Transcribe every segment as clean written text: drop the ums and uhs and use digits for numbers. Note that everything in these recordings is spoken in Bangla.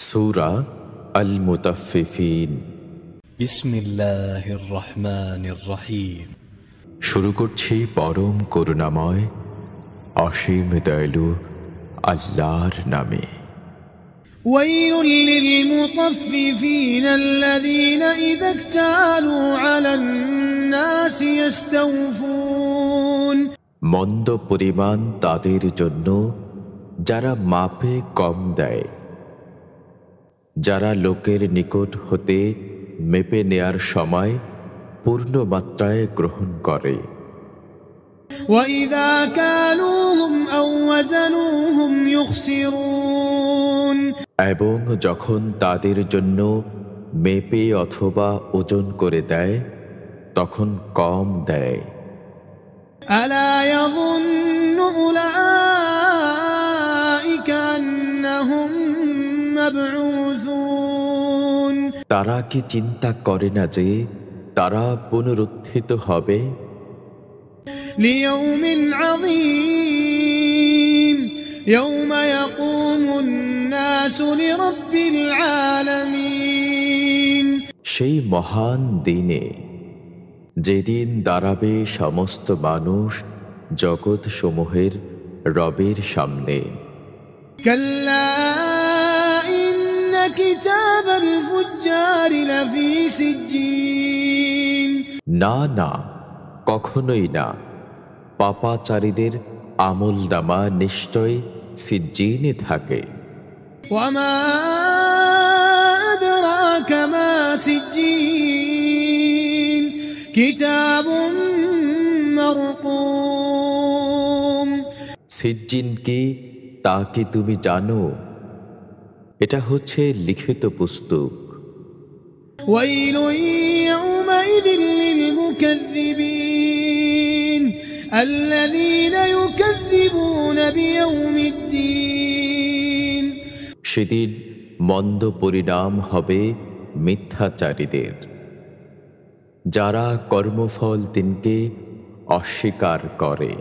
সূরা আল মুতাফফিফিন। বিসমিল্লাহির রহমানির রহিম। শুরু করছি পরম করুণাময় অসীম দয়ালু আল্লাহর নামে। ওয়াইলুল লিল মুতাফফিফিন আল্লাযীনা ইযা ইক্তালু আলান নাসি ইস্তাওফুন। মন্দ পরিমাণ তাদের জন্য যারা মাপে কম দেয়, যারা লোকের নিকট হতে মেপে নেয়ার সময় পূর্ণ মাত্রায় গ্রহণ করে। ওয়াইযা কালুহুম আও ওয়াজানুহুম ইউখসিরুন। এবং যখন তাদের জন্য মেপে অথবা ওজন করে দেয় তখন কম দেয়। আলা ইয়াযুন্নু উলাইকা আন্নাহুম মাবউসুন। তারা কি চিন্তা করে না যে তারা পুনরুত্থিত হবে? লিয়াউমিন আযীম ইয়াওমা ইয়াকুমুন নাসু লিরাব্বিল আলামিন। সেই মহান দিনে, যেদিন দাঁড়াবে সমস্ত মানুষ জগৎ সমূহের রবের সামনে। কাল্লা ইন্না কিতাবাল ফুজ্জারি লাফি সিজ্জিন। না না, কখনোই না। পাপাচারীদের আমলনামা নিশ্চয় সিজ্জিনে থাকে। ওয়ামা আদরাকা মা সিজ্জিন কিতাবুম মারকুম। সিজ্জিন কি, তা কি তুমি জানো? এটা হচ্ছে লিখিত পুস্তক। ওয়াইলুন ইয়াওমাইযিন লিল মুকাযযিবিন আল্লাযীনা ইউকাযযিবুনা বিয়াউমিদ্দিন। সেদিন মন্দ পরিণাম হবে মিথ্যাচারীদের, যারা কর্মফল দিনকে অস্বীকার করে।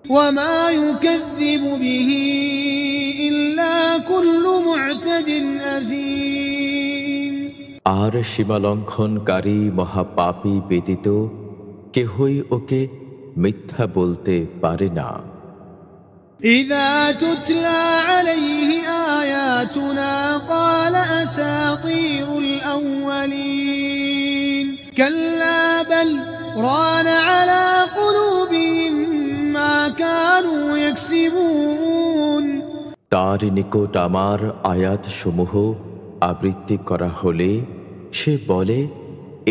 ওয়ামা ইউকাযযিবু বিহি ইল্লা কুল্লু মু'তাদিন আযীম। আর সীমালঙ্ঘনকারী মহাপাপী ব্যতীত কেহই ওকে মিথ্যা বলতে পারে না। ইযা তুতলা আলাইহি আয়াতুনা ক্বালা আসাতিরুল আউয়ালিন কাল্লা বাল রানা আলা কুলুবিহিম মা কানু ইয়াকসিবুন। তার নিকট আমার আয়াত সমূহ আবৃত্তি করা হলে সে বলে,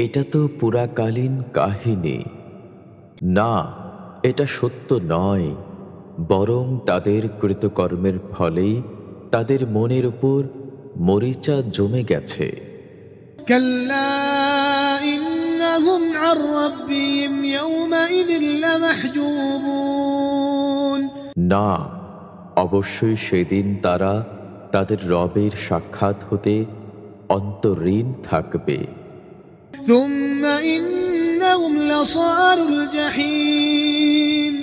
এটা তো পুরাকালীন কাহিনী। না, এটা সত্য নয়, বরং তাদের কৃতকর্মের ফলেই তাদের মনের উপর মরিচা জমে গেছে। কাল্লা ইন্নাহুম আন রাব্বিহিম ইয়াওমাইযিন লামাহজুবুন। না, অবশ্যই সেদিন তারা তাদের রবের সাক্ষাৎ হতে অন্তরীণ থাকবে। থুম্মা ইন্নাহুম লাসালুল জাহিম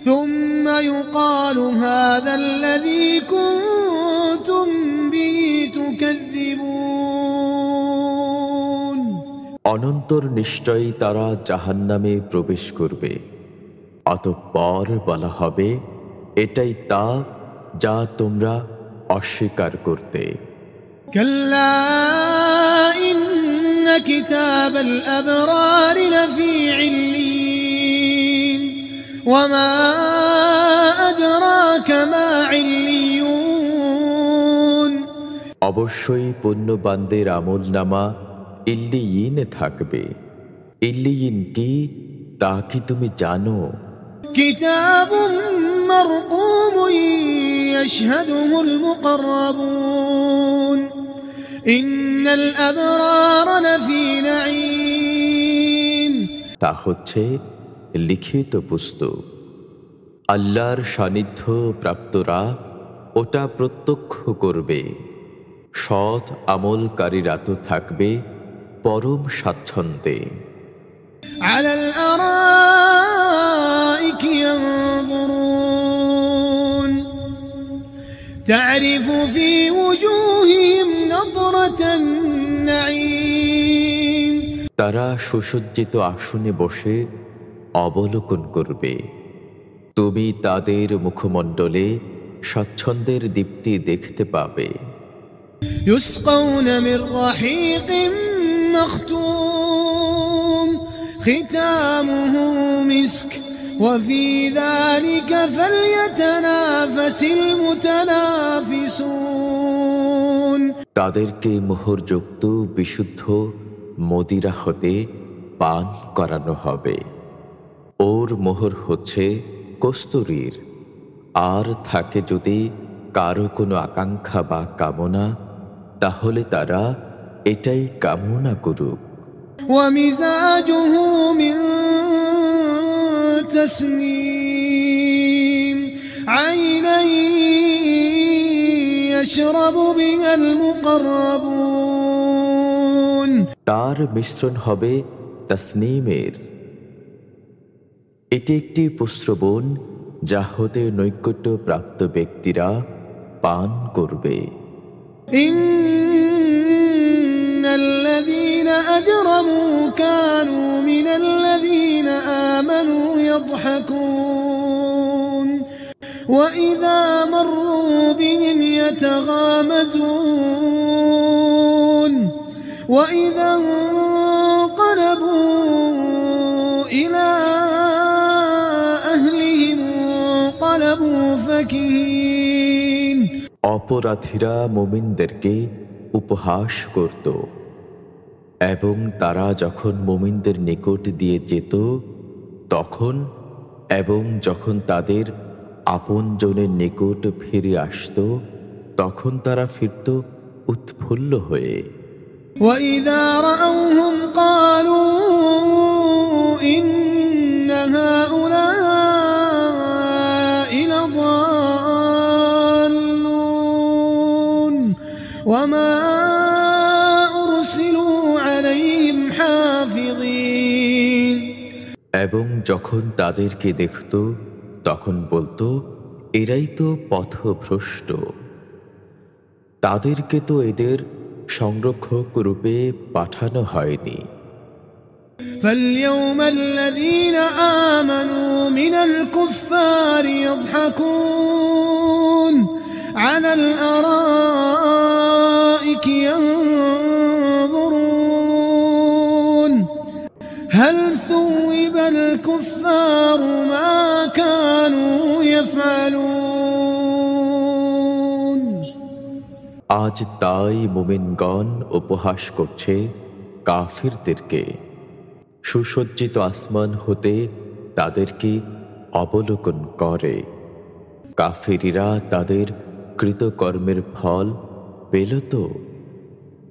থুম্মা ইউকালু হাযাল্লাযী কুনতুম বিহি তুকাযযিবুন। অনন্তর নিশ্চয়ই তারা জাহান্নামে প্রবেশ করবে। অতঃপর বলা হবে, এটাই তা যা তোমরা অস্বীকার করতে। কাল্লা ইন্না কিতাবাল আবরারি লাফি ইল্লিয়িন ওয়ামা আদরাকা মা ইল্লিয়ুন। অবশ্যই পুণ্যবানদের আমলনামা ইল্লিয়িনে থাকবে। ইল্লিয়িন কি, তা কি তুমি জানো? কিতাবুম মারকুমুন ইয়াশহাদুহুল মুকাররাবুন ইন্নাল আবরারা লাফি নাঈম। তা হচ্ছে লিখিত পুস্তক। আল্লাহর সান্নিধ্য প্রাপ্তরা ওটা প্রত্যক্ষ করবে। সৎ আমলকারীরা তো থাকবে পরম স্বাচ্ছন্দ্যে। আলাল আরাইকি ইয়ানজুরুন تعرف في وجوههم حفرة النعيم তারা সুসজ্জিত আসনে বসে অবলোকন করবে। তুমি তাদের মুখমণ্ডলে স্বচ্ছন্দের দীপ্তি দেখতে পাবে। يسقون من رحيق مختوم ختامه مسك وفي ذلك فليتنافس المتنافسون তাদেরকে মোহরযুক্ত বিশুদ্ধ মদিরা হতে পান করানো হবে। ওর মোহর হচ্ছে কস্তুরীর। আর থাকে যদি কারো কোনো আকাঙ্ক্ষা বা কামনা, তাহলে তারা এটাই কামনা করুক। ومزاجه من تسنيم عينا يشرب بها المقربون তার মিশ্রণ হবে তাসনিমের। এটি একটি প্রস্রবণ যা হতে নৈকট্য প্রাপ্ত ব্যক্তিরা পান করবে। إن الذين أجرموا كانوا من الذين آمنوا يضحكون وإذا مروا بهم يتغامزون وإذا انقلبوا إلى أهلهم انقلبوا فكهين অপরাধীরা মুমিনদেরকে উপহাস করত, এবং তারা যখন মুমিনদের নিকট দিয়ে যেত তখন, এবং যখন তাদের আপনজনের নিকট ফিরে আসত তখন তারা ফিরত উৎফুল্ল হয়ে। وإذا رأوهم قالوا إن هؤلاء لضالون وما أرسلوا عليهم حافظين এবং যখন তাদেরকে দেখত তখন বলতো, এরাই তো পথভ্রষ্ট, তাদেরকে তো এদের সংরক্ষক রূপে পাঠানো হয়নি। فاليوم الذين آمنوا من الكفار يضحكون على الأرائك ينظرون هل ثوب الكفار ما كانوا يفعلون আজ তাই মুমিনগণ উপহাস করছে কাফিরদেরকে। সুসজ্জিত আসমান হতে তাদেরকে অবলোকন করে। কাফিররা তাদের কৃতকর্মের ফল পেল তো।